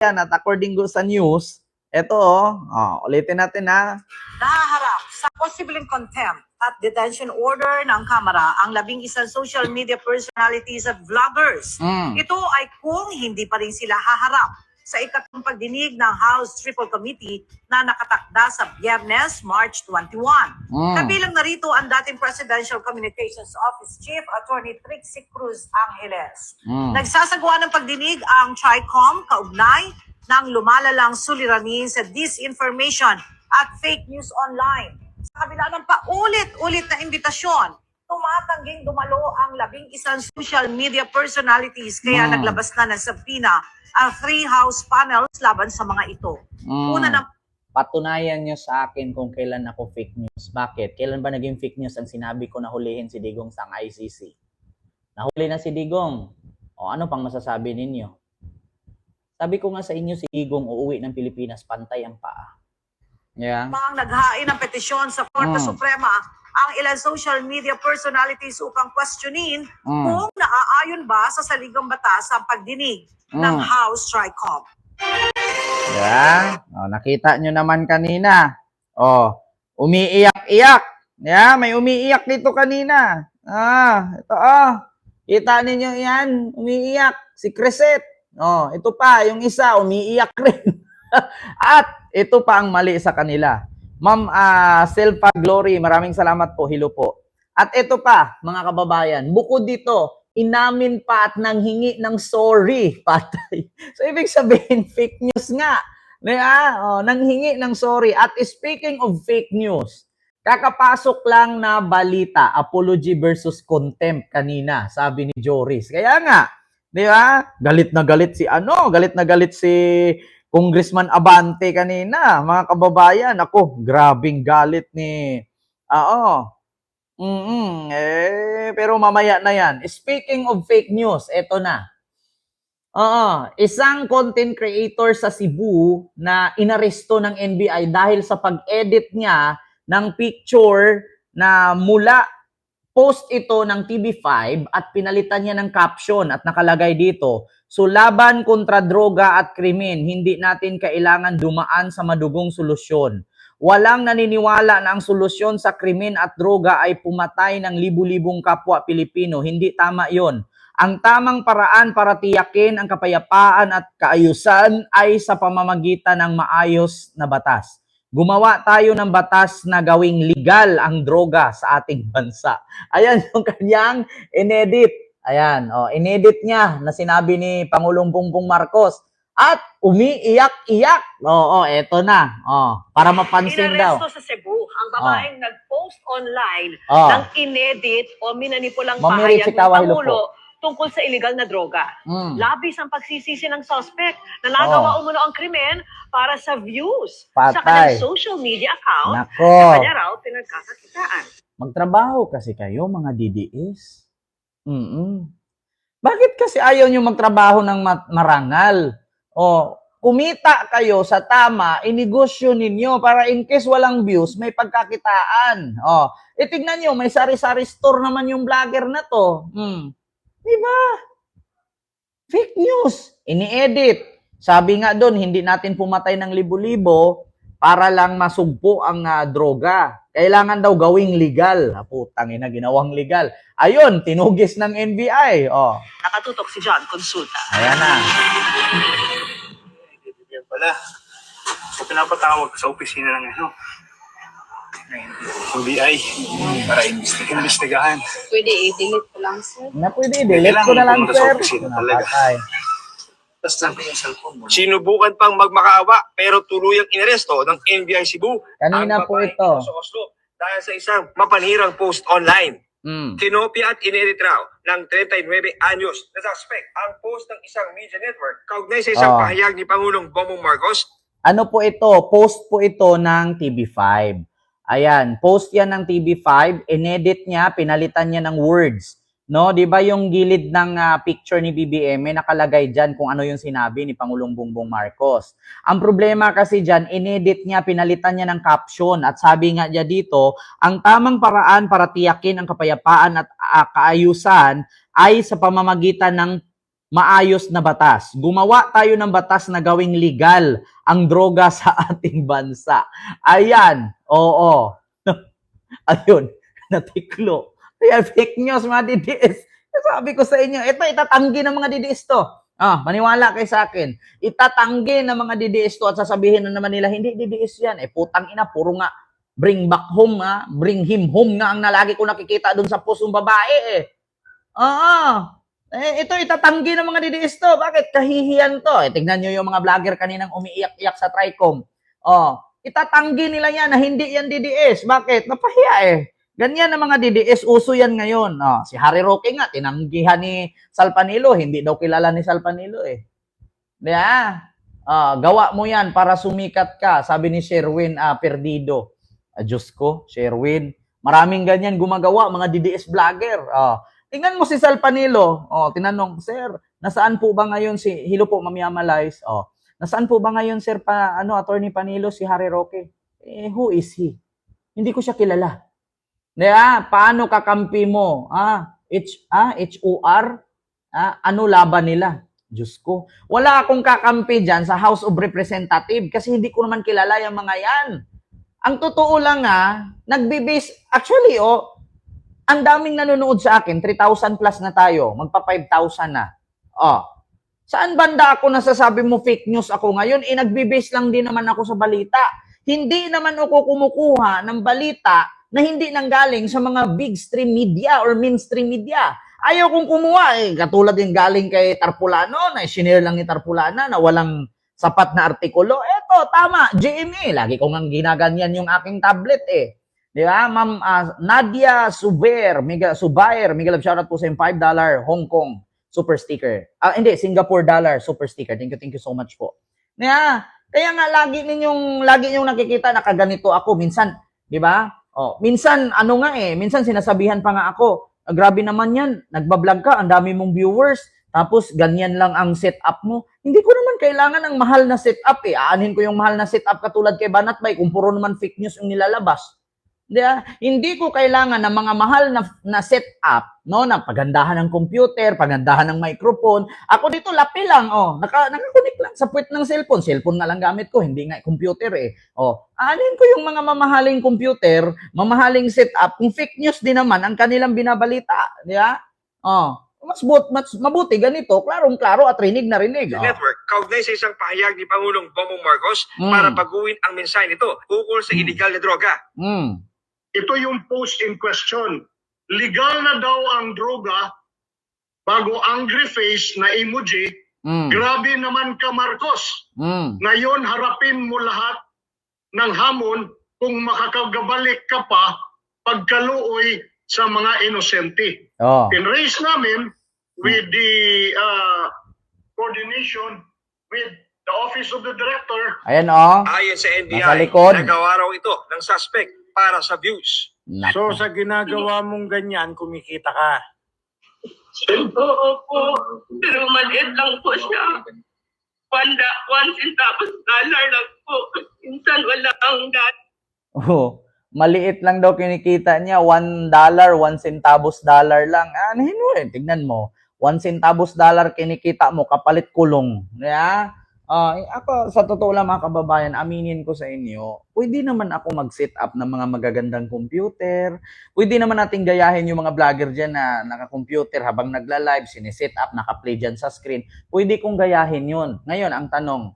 yan at according sa news, ito ulitin natin ha. Nahaharap sa posibleng contempt at detention order ng Kamara ang 11 social media personalities at vloggers. Ito ay kung hindi pa rin sila haharap sa ikatlong pagdinig ng House Triple Committee na nakatakda sa Biyernes, March 21. Kabilang narito ang dating Presidential Communications Office Chief Attorney Trixie Cruz Angeles. Nagsasagawa ng pagdinig ang TRICOM kaugnay ng lumalalang suliranin sa disinformation at fake news online. Sa kabila ng paulit-ulit na imbitasyon, tumatangging dumalo ang 11 social media personalities kaya naglabas na ng subpoena ang 3 House panels laban sa mga ito. Una na patunayan nyo sa akin kung kailan ako fake news. Bakit? Kailan ba naging fake news ang sinabi ko na hulihin si Digong sa ICC? Nahuli na si Digong. O ano pang masasabi ninyo? Sabi ko nga sa inyo, si Digong uuwi ng Pilipinas, pantay ang paa. Yeah. Mga naghain ng petisyon sa Korte Suprema ang ilang social media personalities upang questionin kung naaayon ba sa saligang batas ang pagdinig ng House TRICOM. Yeah. Nakita nyo naman kanina. Umiiyak-iyak. Yeah, may umiiyak dito kanina. Ito kita ninyo yan, umiiyak. Si Cresset. Ito pa, yung isa, umiiyak rin. At ito pa ang mali sa kanila. Ma'am Selva Glory, maraming salamat po. Hello po. At ito pa, mga kababayan, bukod dito, inamin pa at nanghingi ng sorry. Patay. So, ibig sabihin, fake news nga. Nanghingi ng sorry. At speaking of fake news, kakapasok lang na balita, apology versus contempt kanina, sabi ni Joris. Kaya nga, di ba? Galit na galit si Congressman Abante kanina, mga kababayan. Ako, grabing galit ni pero mamaya na yan. Speaking of fake news, eto na. Isang content creator sa Cebu na inaresto ng NBI dahil sa pag-edit niya ng picture na mula post ito ng TV5 at pinalitan niya ng caption at nakalagay dito, "So laban kontra droga at krimen, hindi natin kailangan dumaan sa madugong solusyon. Walang naniniwala na ang solusyon sa krimen at droga ay pumatay ng libu-libong kapwa Pilipino. Hindi tama yon. Ang tamang paraan para tiyakin ang kapayapaan at kaayusan ay sa pamamagitan ng maayos na batas. Gumawa tayo ng batas na gawing legal ang droga sa ating bansa." Ayan yung kanyang inedit. Ayan, inedit niya na sinabi ni Pangulong Bongbong Marcos. At umiiyak-iyak. Eto na. Para mapansin daw. Inaresto sa Cebu ang babaeng nag-post online ng inedit o minanipulang pahayag ng Pangulo tungkol sa illegal na droga. Labis ang pagsisisi ng suspect na nagawa umuno ang krimen para sa views sa kanyang social media account na kanya raw pinagkakakitaan. Magtrabaho kasi kayo, mga DDS. Bakit kasi ayaw nyo magtrabaho ng marangal? Kumita kayo sa tama, inegosyo ninyo para in case walang views, may pagkakitaan. Tignan nyo, may sari-sari store naman yung vlogger na to. Diba? Fake news. Ini-edit. Sabi nga doon, hindi natin pumatay ng libo-libo para lang masugpo ang droga. Kailangan daw gawing legal. Putang ina, ginawang legal. Ayun, tinugis ng NBI. Nakatutok si John Consulta. Ayan na. Yan pala. So, pinapatawag sa opisina ng NBI para investigahan. Pwede i-delete ko lang, sir. Pwede i-delete ko na lang, sir. Tapos lang ko yung cellphone mo. Sinubukan pang magmakaawa pero tuluyang inaresto ng NBI Cebu. Kanina po ito. Sa Oslo dahil sa isang mapanirang post online. Kinopya at inedit raw ng 39 anyos na suspect ang post ng isang media network kaugnay sa isang pahayag ni Pangulong Bongbong Marcos. Ano po ito? Post po ito ng TV5. Ayan, post yan ng TV5, inedit niya, pinalitan niya ng words. No, 'di ba yung gilid ng picture ni BBM may nakalagay diyan kung ano yung sinabi ni Pangulong Bongbong Marcos. Ang problema kasi diyan, inedit niya, pinalitan niya ng caption at sabi nga niya dito, ang tamang paraan para tiyakin ang kapayapaan at kaayusan ay sa pamamagitan ng maayos na batas. Gumawa tayo ng batas na gawing legal ang droga sa ating bansa. Ayan, oo. Ayun, natiklo. Kaya fake news, mga DDS. Sabi ko sa inyo, ito itatanggi ng mga DDS to. Maniwala kayo sa akin. Itatanggi ng mga DDS to at sasabihin na naman nila, hindi DDS yan. Putang ina, puro nga bring back home, bring him home nga ang nalagi ko nakikita doon sa post ng babae. Ito itatanggi ng mga DDS to. Bakit? Kahihiyan to. Tignan nyo yung mga vlogger kaninang umiiyak-iyak sa Tricom. Itatanggi nila yan na hindi yan DDS. Bakit? Napahiya Ganyan ang mga DDS, uso yan ngayon. Si Harry Roque nga, tinanggihan ni Salpanilo. Hindi daw kilala ni Salpanilo gawa mo yan para sumikat ka, sabi ni Sherwin Perdido. Diyos ko, Sherwin. Maraming ganyan gumagawa, mga DDS vlogger. Tingnan mo si Salpanilo. Tinanong, sir, nasaan po ba ngayon si, hilo po, Mamiamalize? Nasaan po ba ngayon, sir, Attorney Panilo, si Harry Roque? Who is he? Hindi ko siya kilala. Paano kakampi mo? HOR? Ano laban nila? Diyos ko. Wala akong kakampi dyan sa House of Representative kasi hindi ko naman kilala yung mga yan. Ang totoo lang nagbibase, actually ang daming nanonood sa akin, 3,000 plus na tayo, magpa 5,000 na. Saan banda ako nasasabi mo fake news ako ngayon? Nagbibase lang din naman ako sa balita. Hindi naman ako kumukuha ng balita na hindi nanggaling sa mga big stream media or mainstream media. Ayaw kong kumuha katulad din galing kay Tarpulano, na sinare lang ni Tarpulana na walang sapat na artikulo. Eto, tama, GMA. Lagi ko nga ginaganyan yung aking tablet Di ba? Ma'am Nadia Subair, mega love shoutout po sa yung $5 Hong Kong super sticker. Hindi, Singapore dollar super sticker. Thank you so much po. Kaya nga lagi ninyong nakikita na kaganito ako minsan, di ba? Minsan minsan sinasabihan pa nga ako, grabe naman yan, nagbablog ka, ang dami mong viewers, tapos ganyan lang ang setup mo. Hindi ko naman kailangan ng mahal na setup Aanhin ko yung mahal na setup katulad kay Banatbay kung puro naman fake news yung nilalabas. Hindi ko kailangan ng mga mahal na setup, na pagandahan ng computer, pagandahan ng microphone. Ako dito lapi lang, naka-connect lang sa puwet ng cellphone. Cellphone na lang gamit ko, hindi nga computer Aanin ko yung mga mamahaling computer, mamahaling setup, kung fake news din naman ang kanilang binabalita, di ba? Mas mabuti ganito, klarong-klaro at rinig na rinig. Network, kaugnay sa isang pahayag ni Pangulong Bongbong Marcos para baguhin ang mensahe nito ukol sa illegal na droga. Ito yung post in question. Legal na daw ang droga bago angry face na emoji. Grabe naman ka, Marcos. Ngayon, harapin mo lahat ng hamon kung makakagabalik ka pa pagkaluoy sa mga inosente. Tinrace namin with the coordination with the Office of the Director. Ayan Ayon sa NBI, nasa likod. nagawa raw ito ng suspect para sa views. So sa ginagawa mong ganyan, kumikita ka. Oo po. Pero maliit lang po siya. One centavos dollar lang po. Minsan wala ang Maliit lang daw kinikita niya, $1, 1 centavos dollar lang. Tignan mo, 1 centavos dollar kinikita mo, kapalit kulong. Ako, sa totoo lang mga kababayan, aminin ko sa inyo, pwede naman ako mag-set up ng mga magagandang computer. Pwede naman natin gayahin yung mga vlogger dyan na naka-computer habang nagla-live, sineset up, naka-play dyan sa screen. Pwede kong gayahin yun. Ngayon, ang tanong,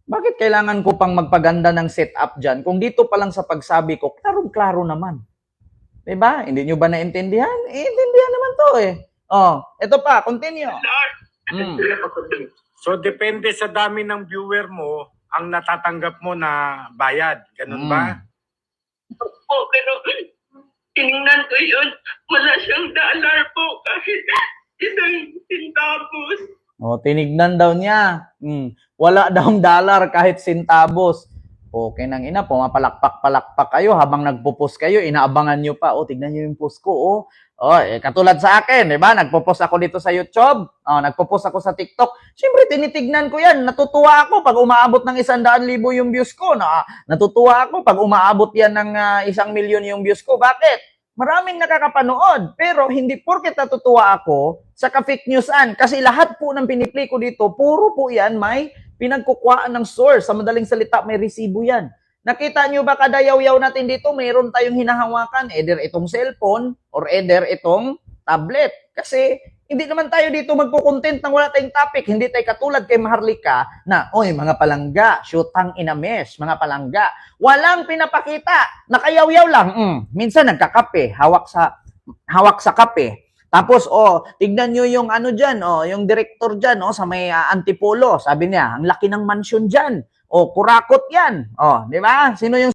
bakit kailangan ko pang magpaganda ng setup dyan? Kung dito pa lang sa pagsabi ko, klarong-klaro naman. Diba? Hindi nyo ba naintindihan? Intindihan naman to ito pa, continue. So depende sa dami ng viewer mo, ang natatanggap mo na bayad. Ganun ba? po. Pero tinignan ko yun. Wala siyang dollar po kahit isang centavos. Tinignan daw niya. Wala daw dollar kahit centavos. Okay nang ina, pumapalakpak-palakpak kayo habang nagpo-post kayo, inaabangan nyo pa. Tignan nyo yung post ko. Katulad sa akin, di ba? Nagpo-post ako dito sa YouTube. Nagpo-post ako sa TikTok. Siyempre, tinitignan ko yan. Natutuwa ako pag umaabot ng 100,000 yung views ko. Natutuwa ako pag umaabot yan ng 1 million yung views ko. Bakit? maraming nakakapanood. Pero hindi porket natutuwa ako sa ka-fake newsan. Kasi lahat po ng piniplay ko dito, puro po yan may pinagkukuhaan ng source. Sa madaling salita, may resibo yan. Nakita nyo ba kada yaw-yaw natin dito, mayroon tayong hinahawakan, either itong cellphone or either itong tablet. Kasi hindi naman tayo dito magpo-content nang wala tayong topic. Hindi tayo katulad kay Maharlika na, oy, mga palangga, shootang inames, mga palangga. Walang pinapakita. Nakayaw-yaw lang. Minsan nagkakape, hawak sa kape. Tapos, tignan nyo yung ano dyan, yung director dyan, sa may Antipolo. Sabi niya, ang laki ng mansion dyan. Kurakot yan. Di ba? Sino yung